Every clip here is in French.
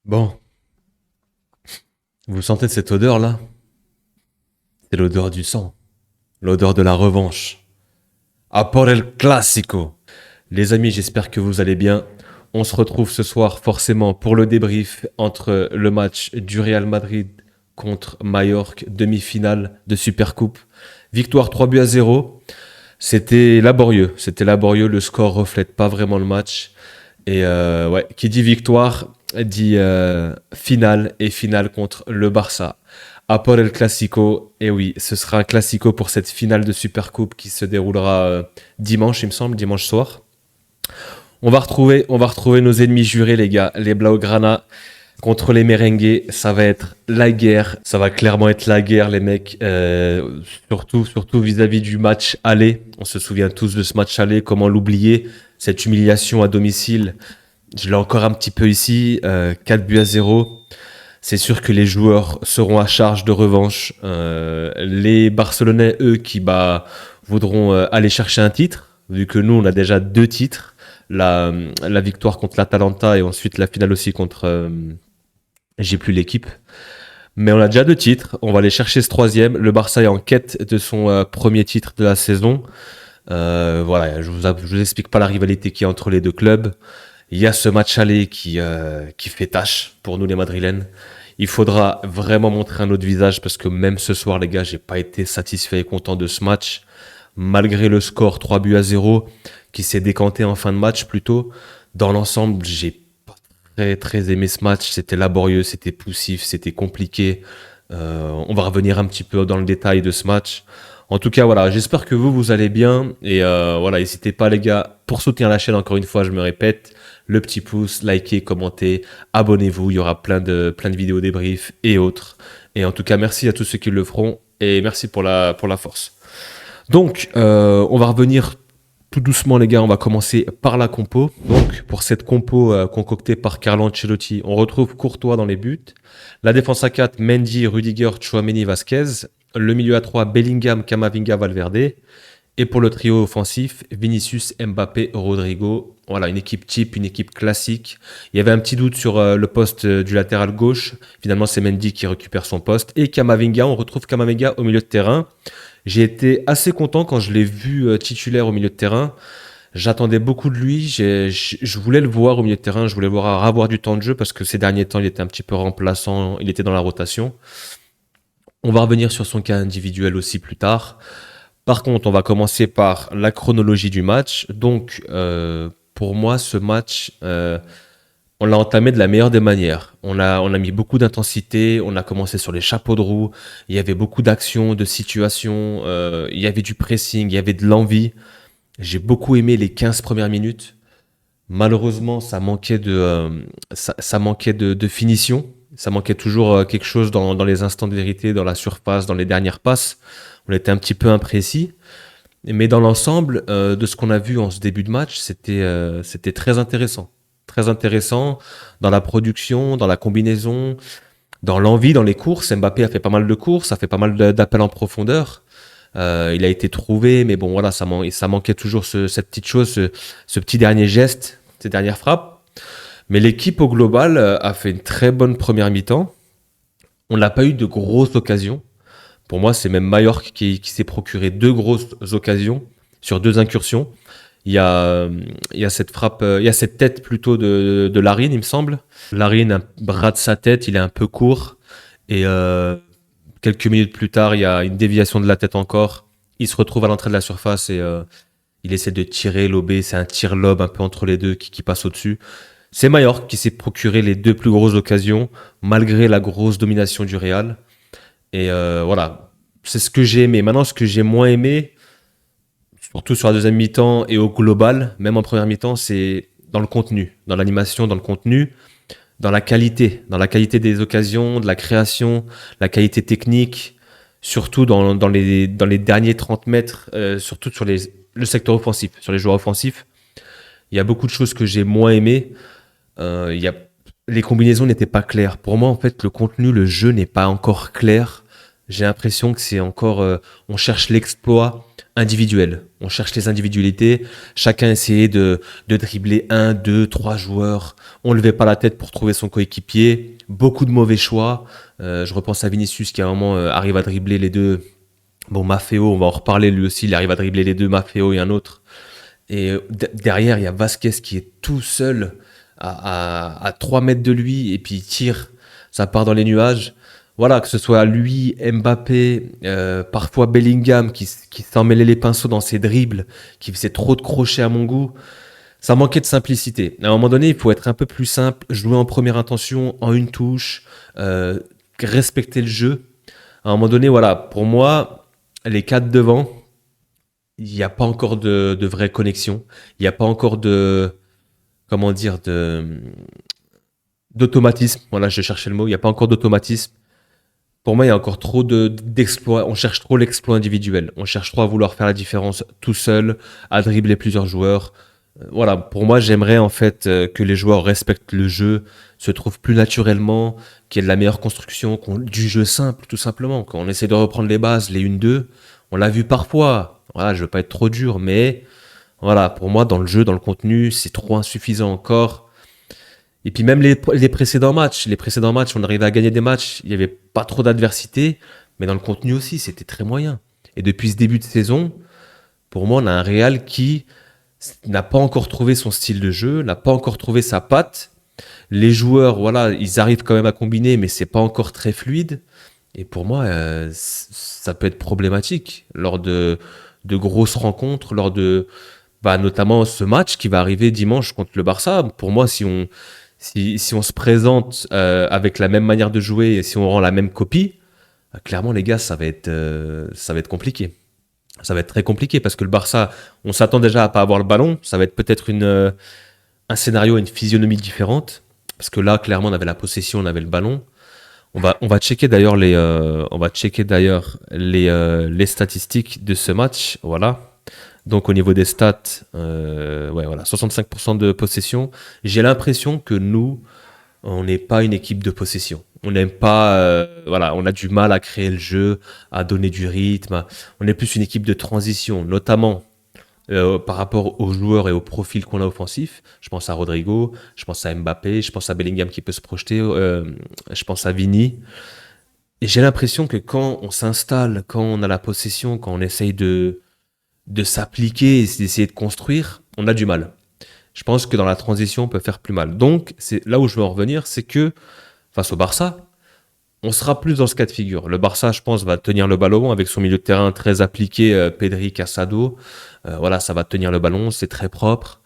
Bon, vous sentez cette odeur là? C'est l'odeur du sang, l'odeur de la revanche. A por el clásico. Les amis, j'espère que vous allez bien. On se retrouve ce soir forcément pour le débrief entre le match du Real Madrid contre Mallorca, demi-finale de Supercoupe. Victoire 3-0. C'était laborieux, le score reflète pas vraiment le match. Et ouais, qui dit victoire dit finale et finale contre le Barça. A por el Clasico, et oui, ce sera un Clasico pour cette finale de Supercoupe qui se déroulera dimanche, il me semble, dimanche soir. On va retrouver nos ennemis jurés, les gars, les Blaugrana contre les Merengues. Ça va être la guerre, ça va clairement être la guerre, les mecs. Surtout vis-à-vis du match aller. On se souvient tous de ce match aller, comment l'oublier, cette humiliation à domicile. Je l'ai encore un petit peu ici, 4-0. C'est sûr que les joueurs seront à charge de revanche. Les Barcelonais, eux, qui voudront aller chercher un titre, vu que nous, on a déjà 2 titres. La victoire contre l'Atalanta et ensuite la finale aussi contre... j'ai plus l'équipe. Mais on a déjà 2 titres. On va aller chercher ce troisième. Le Barça est en quête de son premier titre de la saison. Voilà, je vous explique pas la rivalité qu'il y a entre les deux clubs. Il y a ce match aller qui fait tâche pour nous les Madrilènes. Il faudra vraiment montrer un autre visage parce que même ce soir, les gars, j'ai pas été satisfait et content de ce match. Malgré le score 3-0 qui s'est décanté en fin de match plutôt, dans l'ensemble, j'ai pas très aimé ce match. C'était laborieux, c'était poussif, c'était compliqué. On va revenir un petit peu dans le détail de ce match. En tout cas, voilà, j'espère que vous allez bien. Et voilà, n'hésitez pas, les gars, pour soutenir la chaîne, encore une fois, je me répète, le petit pouce, likez, commentez, abonnez-vous. Il y aura plein de vidéos débriefs et autres. Et en tout cas, merci à tous ceux qui le feront. Et merci pour la force. Donc, on va revenir tout doucement, les gars. On va commencer par la compo. Donc, pour cette compo concoctée par Carlo Ancelotti, on retrouve Courtois dans les buts. La défense à 4, Mendy, Rudiger, Tchouaméni, Vasquez. Le milieu à 3, Bellingham, Camavinga, Valverde. Et pour le trio offensif, Vinicius, Mbappé, Rodrigo. Voilà, une équipe type, une équipe classique. Il y avait un petit doute sur le poste du latéral gauche. Finalement, c'est Mendy qui récupère son poste. Et Camavinga, on retrouve Camavinga au milieu de terrain. J'ai été assez content quand je l'ai vu titulaire au milieu de terrain. J'attendais beaucoup de lui. Je voulais le voir au milieu de terrain. Je voulais le voir avoir du temps de jeu parce que ces derniers temps, il était un petit peu remplaçant. Il était dans la rotation. On va revenir sur son cas individuel aussi plus tard. Par contre, on va commencer par la chronologie du match. Donc, pour moi, ce match, on l'a entamé de la meilleure des manières. On a mis beaucoup d'intensité, on a commencé sur les chapeaux de roue, il y avait beaucoup d'actions, de situations, il y avait du pressing, il y avait de l'envie. J'ai beaucoup aimé les 15 premières minutes. Malheureusement, ça manquait de finition. Ça manquait toujours quelque chose dans les instants de vérité, dans la surface, dans les dernières passes. On était un petit peu imprécis. Mais dans l'ensemble, de ce qu'on a vu en ce début de match, c'était très intéressant. Très intéressant dans la production, dans la combinaison, dans l'envie, dans les courses. Mbappé a fait pas mal de courses, a fait pas mal d'appels en profondeur. Il a été trouvé, mais bon, voilà, ça manquait toujours cette petite chose, ce petit dernier geste, ces dernières frappes. Mais l'équipe au global a fait une très bonne première mi-temps. On n'a pas eu de grosses occasions. Pour moi, c'est même Mallorca qui s'est procuré 2 grosses occasions sur 2 incursions. Il y a cette frappe, il y a cette tête plutôt de Larine, il me semble. Larine, un bras de sa tête, il est un peu court. Et quelques minutes plus tard, il y a une déviation de la tête encore. Il se retrouve à l'entrée de la surface et il essaie de tirer, lober. C'est un tir-lob un peu entre les deux qui passe au-dessus. C'est Mallorca qui s'est procuré les 2 plus grosses occasions, malgré la grosse domination du Real. Et voilà, c'est ce que j'ai aimé. Maintenant, ce que j'ai moins aimé, surtout sur la deuxième mi-temps et au global, même en première mi-temps, c'est dans le contenu, dans l'animation, dans le contenu, dans la qualité des occasions, de la création, la qualité technique, surtout dans les derniers 30 mètres, surtout sur le secteur offensif, sur les joueurs offensifs. Il y a beaucoup de choses que j'ai moins aimées. Les combinaisons n'étaient pas claires. Pour moi, en fait, le contenu, le jeu n'est pas encore clair. J'ai l'impression que c'est encore... on cherche l'exploit individuel. On cherche les individualités. Chacun essayait de dribbler un, deux, trois joueurs. On levait pas la tête pour trouver son coéquipier. Beaucoup de mauvais choix. Je repense à Vinicius qui à un moment arrive à dribbler les deux. Bon, Maffeo, on va en reparler lui aussi. Il arrive à dribbler les deux, Maffeo et un autre. Et derrière, il y a Vasquez qui est tout seul à 3 mètres de lui et puis il tire. Ça part dans les nuages. Voilà, que ce soit lui, Mbappé, parfois Bellingham qui s'en mêlait les pinceaux dans ses dribbles, qui faisait trop de crochets à mon goût. Ça manquait de simplicité. À un moment donné, il faut être un peu plus simple, jouer en première intention, en une touche, respecter le jeu. À un moment donné, voilà, pour moi, les quatre devant, il n'y a pas encore de vraie connexion. Il n'y a pas encore comment dire, d'automatisme. Voilà, je cherchais le mot. Il n'y a pas encore d'automatisme. Pour moi, il y a encore trop d'exploits. On cherche trop l'exploit individuel. On cherche trop à vouloir faire la différence tout seul, à dribbler plusieurs joueurs. Voilà, pour moi, j'aimerais en fait que les joueurs respectent le jeu, se trouvent plus naturellement, qu'il y ait de la meilleure construction, du jeu simple, tout simplement. Quand on essaie de reprendre les bases, les 1-2, on l'a vu parfois. Voilà, je veux pas être trop dur, mais voilà, pour moi, dans le jeu, dans le contenu, c'est trop insuffisant encore. Et puis même les précédents matchs, on arrivait à gagner des matchs, il n'y avait pas trop d'adversité, mais dans le contenu aussi, c'était très moyen. Et depuis ce début de saison, pour moi, on a un Real qui n'a pas encore trouvé son style de jeu, n'a pas encore trouvé sa patte. Les joueurs, voilà, ils arrivent quand même à combiner, mais c'est pas encore très fluide. Et pour moi, ça peut être problématique lors de grosses rencontres, lors de, bah, notamment ce match qui va arriver dimanche contre le Barça. Pour moi, si on se présente avec la même manière de jouer et si on rend la même copie, clairement les gars, ça va être compliqué. Ça va être très compliqué parce que le Barça, on s'attend déjà à pas avoir le ballon. Ça va être peut-être un scénario, une physionomie différente. Parce que là, clairement, on avait la possession, on avait le ballon. On va checker d'ailleurs les statistiques de ce match. Voilà. Donc au niveau des stats, ouais, voilà, 65% de possession. J'ai l'impression que nous, on n'est pas une équipe de possession. On n'aime pas, voilà, on a du mal à créer le jeu, à donner du rythme. On est plus une équipe de transition, notamment par rapport aux joueurs et au profil qu'on a offensif. Je pense à Rodrigo, je pense à Mbappé, je pense à Bellingham qui peut se projeter, je pense à Vini. Et j'ai l'impression que quand on s'installe, quand on a la possession, quand on essaye de s'appliquer et d'essayer de construire, on a du mal. Je pense que dans la transition, on peut faire plus mal. Donc, c'est là où je veux en revenir, c'est que face au Barça, on sera plus dans ce cas de figure. Le Barça, je pense, va tenir le ballon avec son milieu de terrain très appliqué, Pedri, Casado. Voilà, ça va tenir le ballon, c'est très propre.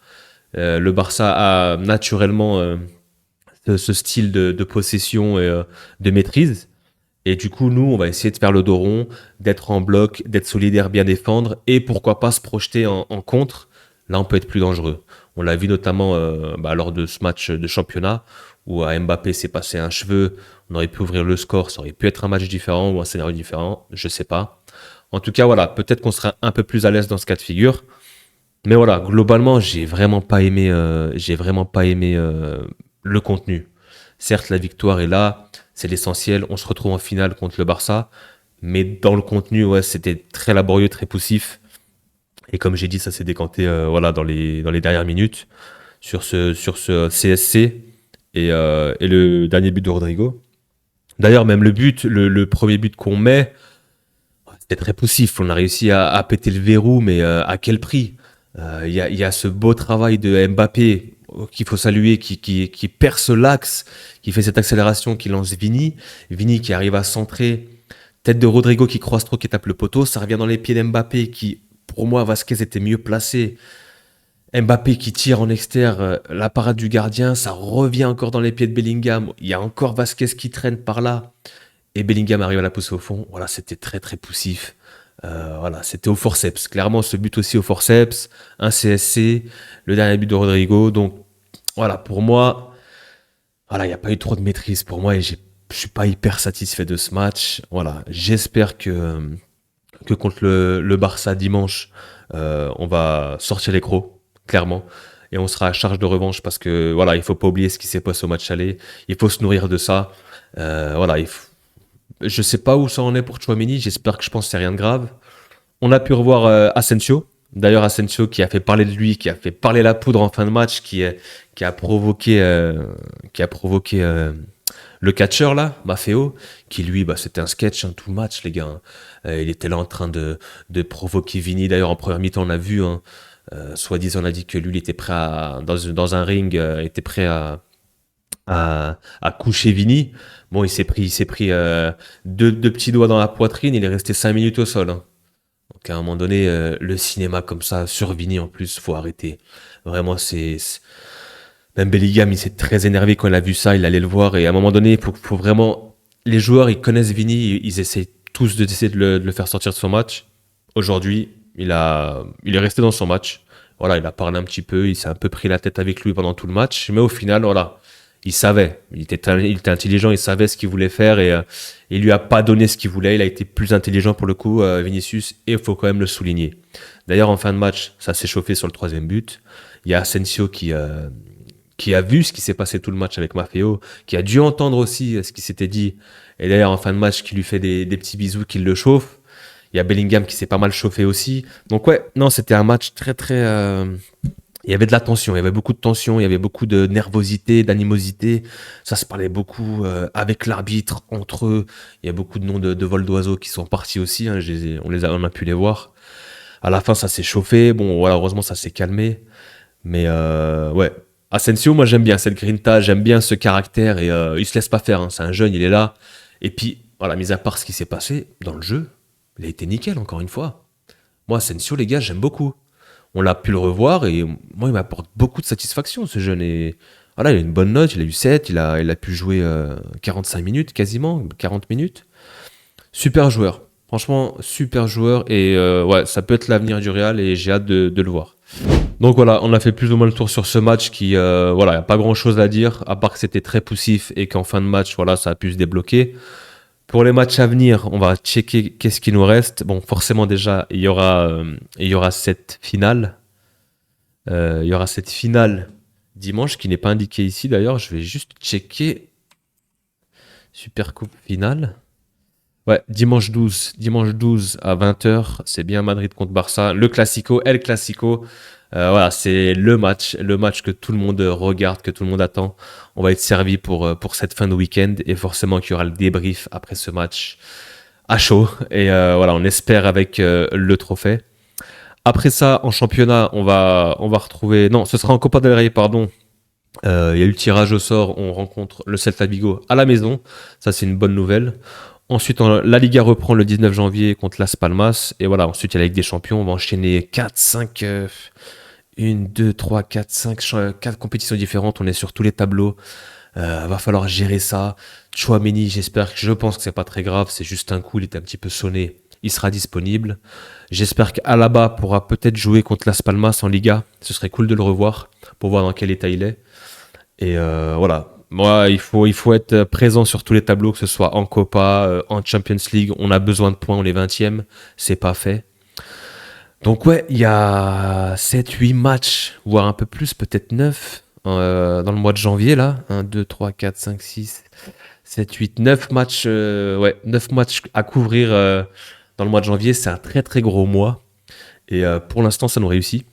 Le Barça a naturellement ce style de possession et de maîtrise. Et du coup, nous, on va essayer de faire le dos rond, d'être en bloc, d'être solidaire, bien défendre, et pourquoi pas se projeter en contre. Là, on peut être plus dangereux. On l'a vu notamment lors de ce match de championnat, où à Mbappé s'est passé un cheveu, on aurait pu ouvrir le score, ça aurait pu être un match différent ou un scénario différent, je sais pas. En tout cas, voilà, peut-être qu'on sera un peu plus à l'aise dans ce cas de figure. Mais voilà, globalement, j'ai vraiment pas aimé le contenu. Certes, la victoire est là, c'est l'essentiel. On se retrouve en finale contre le Barça, mais dans le contenu, ouais, c'était très laborieux, très poussif. Et comme j'ai dit, ça s'est décanté, voilà, dans les dernières minutes sur ce CSC et le dernier but de Rodrigo. D'ailleurs, même le premier but qu'on met, c'était très poussif. On a réussi à péter le verrou, mais à quel prix? Il y a ce beau travail de Mbappé qu'il faut saluer, qui perce l'axe, qui fait cette accélération, qui lance Vini. Vini qui arrive à centrer. Tête de Rodrigo qui croise trop, qui tape le poteau. Ça revient dans les pieds d'Mbappé qui, pour moi, Vasquez était mieux placé. Mbappé qui tire en extérieur, la parade du gardien, ça revient encore dans les pieds de Bellingham. Il y a encore Vasquez qui traîne par là. Et Bellingham arrive à la pousser au fond. Voilà, c'était très très poussif. Voilà, c'était au forceps. Clairement, ce but aussi au forceps, un CSC, le dernier but de Rodrigo. Donc voilà, pour moi, voilà, il n'y a pas eu trop de maîtrise pour moi et je suis pas hyper satisfait de ce match. Voilà, j'espère que contre le Barça dimanche, on va sortir les crocs, clairement. Et on sera à charge de revanche parce que voilà, il faut pas oublier ce qui s'est passé au match aller. Il faut se nourrir de ça. Voilà, je sais pas où ça en est pour Tchouaméni. Je pense que c'est rien de grave. On a pu revoir Asensio. D'ailleurs, Asensio qui a fait parler de lui, qui a fait parler la poudre en fin de match, qui a provoqué, le catcheur là, Maffeo, qui lui, bah, c'était un sketch tout le match, les gars. Hein. Il était là en train de provoquer Vini. D'ailleurs, en première mi-temps, on a vu, hein, soi-disant, on a dit que lui, il était prêt dans un ring, était prêt à coucher Vini. Bon, il s'est pris deux petits doigts dans la poitrine. Il est resté 5 minutes au sol. Hein. Donc à un moment donné, le cinéma comme ça, sur Vini en plus, faut arrêter. Vraiment, même Bellingham, il s'est très énervé quand il a vu ça, il allait le voir. Et à un moment donné, faut vraiment... Les joueurs, ils connaissent Vini, ils essaient tous d'essayer de le faire sortir de son match. Aujourd'hui, il est resté dans son match. Voilà, il a parlé un petit peu, il s'est un peu pris la tête avec lui pendant tout le match. Mais au final, voilà, il savait. Il était intelligent, il savait ce qu'il voulait faire et il lui a pas donné ce qu'il voulait. Il a été plus intelligent pour le coup, Vinicius, et il faut quand même le souligner. D'ailleurs, en fin de match, ça s'est chauffé sur le troisième but. Il y a Asensio qui a vu ce qui s'est passé tout le match avec Maffeo, qui a dû entendre aussi ce qui s'était dit. Et d'ailleurs, en fin de match, qui lui fait des petits bisous, qui le chauffe. Il y a Bellingham qui s'est pas mal chauffé aussi. Donc ouais, non, c'était un match très très... Il y avait de la tension, il y avait beaucoup de tension, il y avait beaucoup de nervosité, d'animosité. Ça se parlait beaucoup avec l'arbitre, entre eux. Il y a beaucoup de noms de vol d'oiseaux qui sont partis aussi. Hein, on a pu les voir. À la fin, ça s'est chauffé. Bon, voilà, heureusement, ça s'est calmé. Mais ouais, Asensio, moi j'aime bien cette grinta, j'aime bien ce caractère et il se laisse pas faire. Hein. C'est un jeune, il est là. Et puis, voilà, mis à part ce qui s'est passé dans le jeu, il a été nickel encore une fois. Moi, Asensio, les gars, j'aime beaucoup. On l'a pu le revoir et moi, il m'apporte beaucoup de satisfaction ce jeune. Et voilà, il a une bonne note, il a eu 7, il a pu jouer 45 minutes quasiment, 40 minutes. Super joueur. Franchement, super joueur et ouais, ça peut être l'avenir du Real et j'ai hâte de le voir. Donc voilà, on a fait plus ou moins le tour sur ce match qui, voilà, il n'y a pas grand chose à dire, à part que c'était très poussif et qu'en fin de match, voilà, ça a pu se débloquer. Pour les matchs à venir, on va checker qu'est-ce qui nous reste. Bon, forcément déjà, il y aura cette finale. Il y aura cette finale dimanche qui n'est pas indiquée ici d'ailleurs. Je vais juste checker. Super Coupe finale. Ouais, dimanche 12 à 20h, c'est bien Madrid contre Barça. Le Classico, El Clasico. Voilà, c'est le match que tout le monde regarde, que tout le monde attend. On va être servi pour cette fin de week-end et forcément qu'il y aura le débrief après ce match à chaud. Et voilà, on espère avec le trophée. Après ça, en championnat, on va retrouver... Non, ce sera en Copa del Rey, pardon. Il y a eu le tirage au sort, on rencontre le Celta Vigo à la maison. Ça, c'est une bonne nouvelle. Ensuite, la Liga reprend le 19 janvier contre Las Palmas. Et voilà, ensuite, il y a la Ligue des Champions. On va enchaîner 4, 5, 1, 2, 3, 4, 5, 4 compétitions différentes. On est sur tous les tableaux. Va falloir gérer ça. Tchouaméni, je pense que c'est pas très grave. C'est juste un coup, il était un petit peu sonné. Il sera disponible. J'espère qu'Alaba pourra peut-être jouer contre Las Palmas en Liga. Ce serait cool de le revoir pour voir dans quel état il est. Et voilà. Moi, il faut être présent sur tous les tableaux, que ce soit en Copa, en Champions League. On a besoin de points, on est 20e. C'est pas fait. Donc ouais, il y a 7, 8 matchs, voire un peu plus, peut-être 9, dans le mois de janvier, là. 1, 2, 3, 4, 5, 6, 7, 8, 9 matchs, ouais, 9 matchs à couvrir dans le mois de janvier. C'est un très très gros mois. Et pour l'instant, ça nous réussit.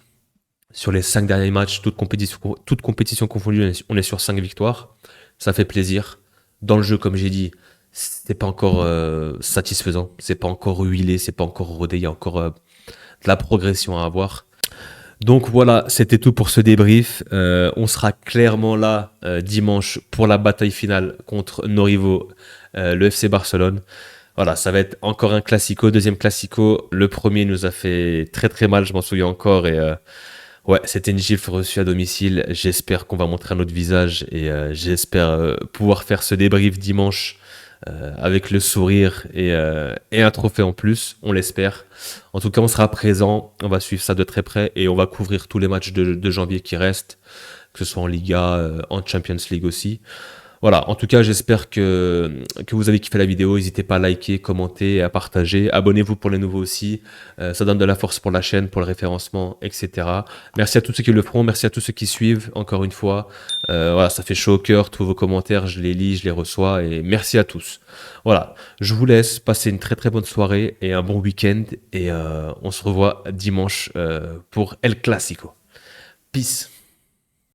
Sur les 5 derniers matchs, toutes compétitions confondues, on est sur 5 victoires. Ça fait plaisir. Dans le jeu, comme j'ai dit, c'est pas encore satisfaisant. C'est pas encore huilé, c'est pas encore rodé. Il y a encore de la progression à avoir. Donc voilà, c'était tout pour ce débrief. On sera clairement là dimanche pour la bataille finale contre nos rivaux, le FC Barcelone. Voilà, ça va être encore un classico, deuxième classico. Le premier nous a fait très très mal, je m'en souviens encore. Et ouais, c'était une gifle reçue à domicile. J'espère qu'on va montrer un autre visage et j'espère pouvoir faire ce débrief dimanche avec le sourire et un trophée en plus, on l'espère. En tout cas, on sera présent, on va suivre ça de très près et on va couvrir tous les matchs de janvier qui restent, que ce soit en Liga, en Champions League aussi. Voilà, en tout cas, j'espère que vous avez kiffé la vidéo. N'hésitez pas à liker, commenter, à partager. Abonnez-vous pour les nouveaux aussi. Ça donne de la force pour la chaîne, pour le référencement, etc. Merci à tous ceux qui le feront. Merci à tous ceux qui suivent, encore une fois. Voilà, ça fait chaud au cœur. Tous vos commentaires, je les lis, je les reçois. Et merci à tous. Voilà, je vous laisse passer une très très bonne soirée et un bon week-end. Et on se revoit dimanche pour El Clasico. Peace.